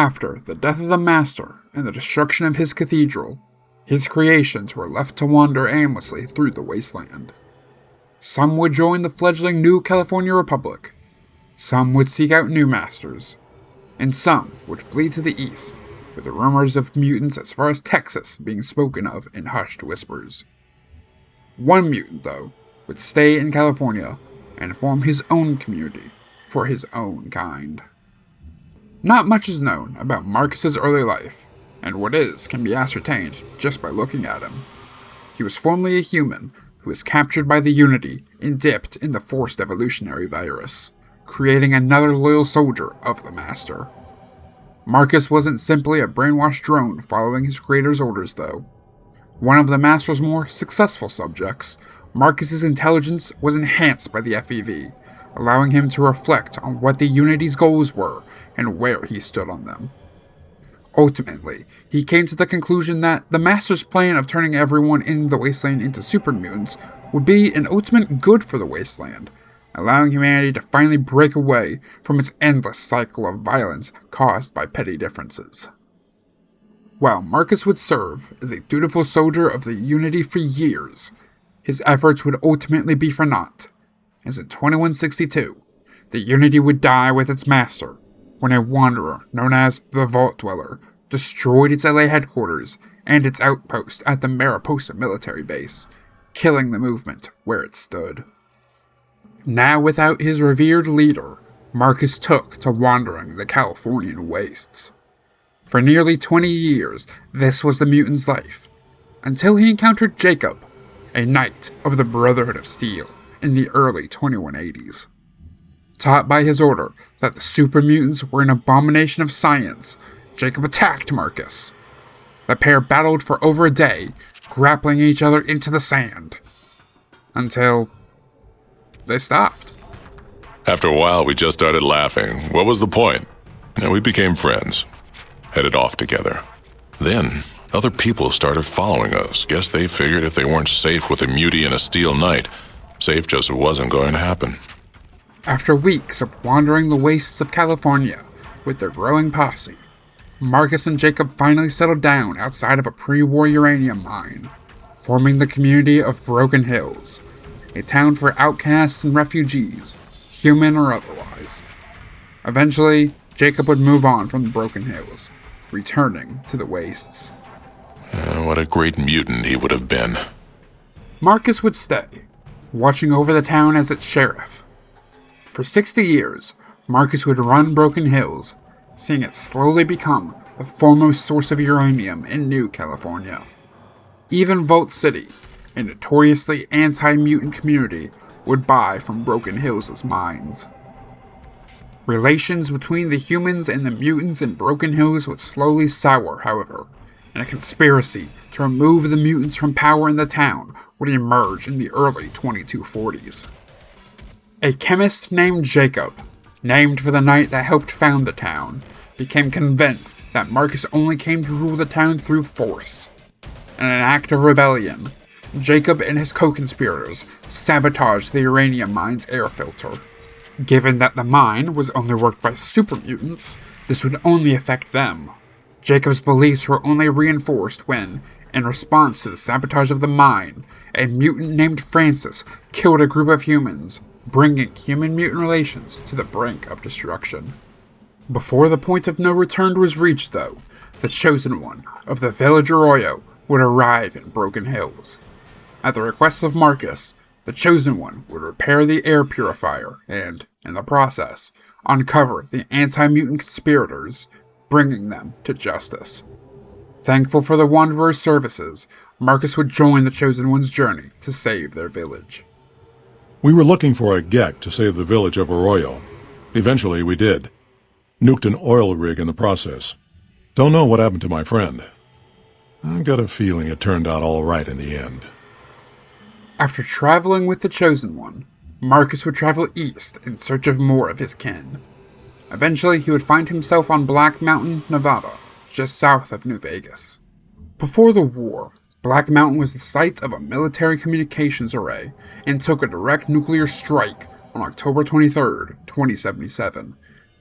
After the death of the Master and the destruction of his cathedral, his creations were left to wander aimlessly through the wasteland. Some would join the fledgling New California Republic, some would seek out new masters, and some would flee to the east, with the rumors of mutants as far as Texas being spoken of in hushed whispers. One mutant, though, would stay in California and form his own community for his own kind. Not much is known about Marcus's early life, and what is can be ascertained just by looking at him. He was formerly a human who was captured by the Unity and dipped in the forced evolutionary virus, creating another loyal soldier of the Master. Marcus wasn't simply a brainwashed drone following his creator's orders, though. One of the Master's more successful subjects, Marcus's intelligence was enhanced by the FEV, allowing him to reflect on what the Unity's goals were and where he stood on them. Ultimately, he came to the conclusion that the Master's plan of turning everyone in the Wasteland into Super Mutants would be an ultimate good for the Wasteland, allowing humanity to finally break away from its endless cycle of violence caused by petty differences. While Marcus would serve as a dutiful soldier of the Unity for years, his efforts would ultimately be for naught, as in 2162, the Unity would die with its master, when a wanderer known as the Vault Dweller destroyed its LA headquarters and its outpost at the Mariposa military base, killing the movement where it stood. Now without his revered leader, Marcus took to wandering the Californian wastes. For nearly 20 years, this was the mutant's life, until he encountered Jacob, a knight of the Brotherhood of Steel, in the early 2180s. Taught by his order that the super mutants were an abomination of science, Jacob attacked Marcus. The pair battled for over a day, grappling each other into the sand. Until they stopped. After a while, we just started laughing. What was the point? And we became friends. Headed off together. Then, other people started following us. Guess they figured if they weren't safe with a mutie and a steel knight, safe just wasn't going to happen. After weeks of wandering the wastes of California with their growing posse, Marcus and Jacob finally settled down outside of a pre-war uranium mine, forming the community of Broken Hills, a town for outcasts and refugees, human or otherwise. Eventually, Jacob would move on from the Broken Hills, returning to the wastes. What a great mutant he would have been. Marcus would stay, watching over the town as its sheriff. For 60 years, Marcus would run Broken Hills, seeing it slowly become the foremost source of uranium in New California. Even Vault City, a notoriously anti-mutant community, would buy from Broken Hills' mines. Relations between the humans and the mutants in Broken Hills would slowly sour, however, and a conspiracy to remove the mutants from power in the town would emerge in the early 2240s. A chemist named Jacob, named for the knight that helped found the town, became convinced that Marcus only came to rule the town through force. In an act of rebellion, Jacob and his co-conspirators sabotaged the uranium mine's air filter. Given that the mine was only worked by super mutants, this would only affect them. Jacob's beliefs were only reinforced when, in response to the sabotage of the mine, a mutant named Francis killed a group of humans, bringing human-mutant relations to the brink of destruction. Before the point of no return was reached, though, the Chosen One of the village Arroyo would arrive in Broken Hills. At the request of Marcus, the Chosen One would repair the air purifier and, in the process, uncover the anti-mutant conspirators, bringing them to justice. Thankful for the Wanderer's services, Marcus would join the Chosen One's journey to save their village. We were looking for a GEC to save the village of Arroyo. Eventually, we did. Nuked an oil rig in the process. Don't know what happened to my friend. I've got a feeling it turned out all right in the end. After traveling with the Chosen One, Marcus would travel east in search of more of his kin. Eventually, he would find himself on Black Mountain, Nevada, just south of New Vegas. Before the war, Black Mountain was the site of a military communications array and took a direct nuclear strike on October 23, 2077,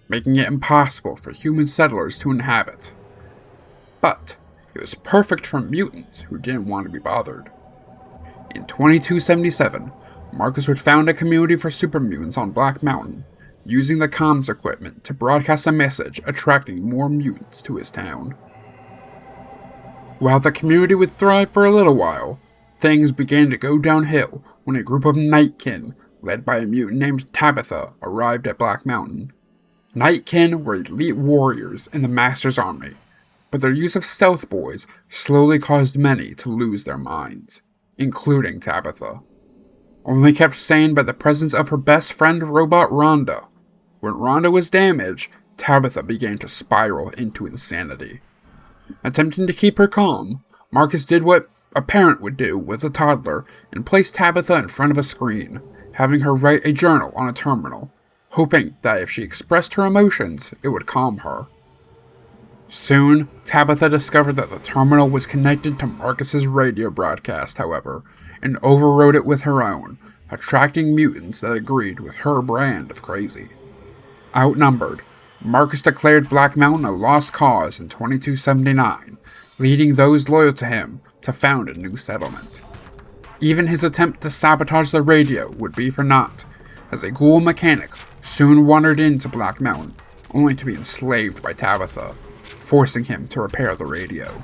making it impossible for human settlers to inhabit. But it was perfect for mutants who didn't want to be bothered. In 2277, Marcus would found a community for super mutants on Black Mountain, using the comms equipment to broadcast a message attracting more mutants to his town. While the community would thrive for a little while, things began to go downhill when a group of Nightkin, led by a mutant named Tabitha, arrived at Black Mountain. Nightkin were elite warriors in the Master's army, but their use of stealth boys slowly caused many to lose their minds, including Tabitha. Only kept sane by the presence of her best friend robot Rhonda. When Rhonda was damaged, Tabitha began to spiral into insanity. Attempting to keep her calm, Marcus did what a parent would do with a toddler and placed Tabitha in front of a screen, having her write a journal on a terminal, hoping that if she expressed her emotions, it would calm her. Soon, Tabitha discovered that the terminal was connected to Marcus's radio broadcast, however, and overrode it with her own, attracting mutants that agreed with her brand of crazy. Outnumbered, Marcus declared Black Mountain a lost cause in 2279, leading those loyal to him to found a new settlement. Even his attempt to sabotage the radio would be for naught, as a ghoul mechanic soon wandered into Black Mountain, only to be enslaved by Tabitha, forcing him to repair the radio.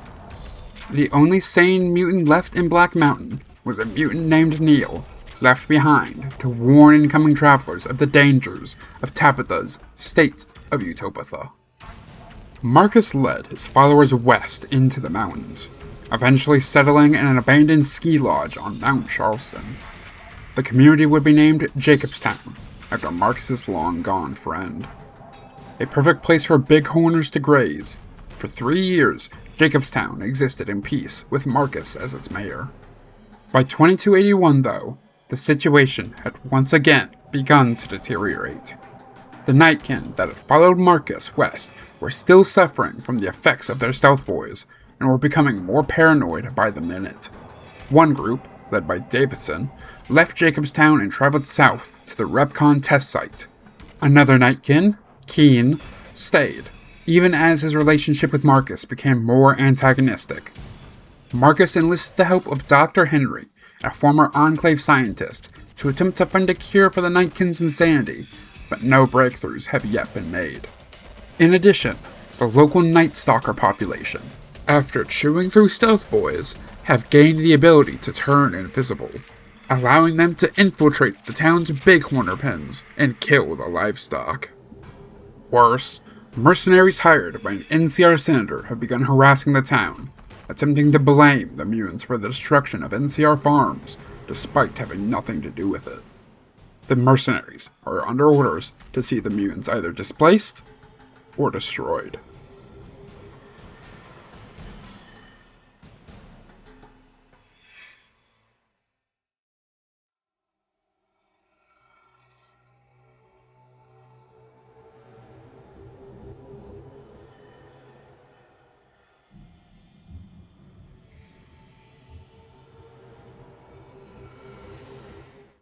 The only sane mutant left in Black Mountain was a mutant named Neil, left behind to warn incoming travelers of the dangers of Tabitha's state of Utopia. Marcus led his followers west into the mountains, eventually settling in an abandoned ski lodge on Mount Charleston. The community would be named Jacobstown, after Marcus's long-gone friend. A perfect place for bighorners to graze. For 3 years, Jacobstown existed in peace with Marcus as its mayor. By 2281, though, the situation had once again begun to deteriorate. The Nightkin that had followed Marcus west were still suffering from the effects of their stealth boys, and were becoming more paranoid by the minute. One group, led by Davidson, left Jacobstown and traveled south to the Repcon test site. Another Nightkin, Keen, stayed, even as his relationship with Marcus became more antagonistic. Marcus enlisted the help of Dr. Henry, a former Enclave scientist, to attempt to find a cure for the Nightkin's insanity, but no breakthroughs have yet been made. In addition, the local Night Stalker population, after chewing through stealth boys, have gained the ability to turn invisible, allowing them to infiltrate the town's bighorner pens and kill the livestock. Worse, mercenaries hired by an NCR senator have begun harassing the town, attempting to blame the mutants for the destruction of NCR farms, despite having nothing to do with it. The mercenaries are under orders to see the mutants either displaced or destroyed.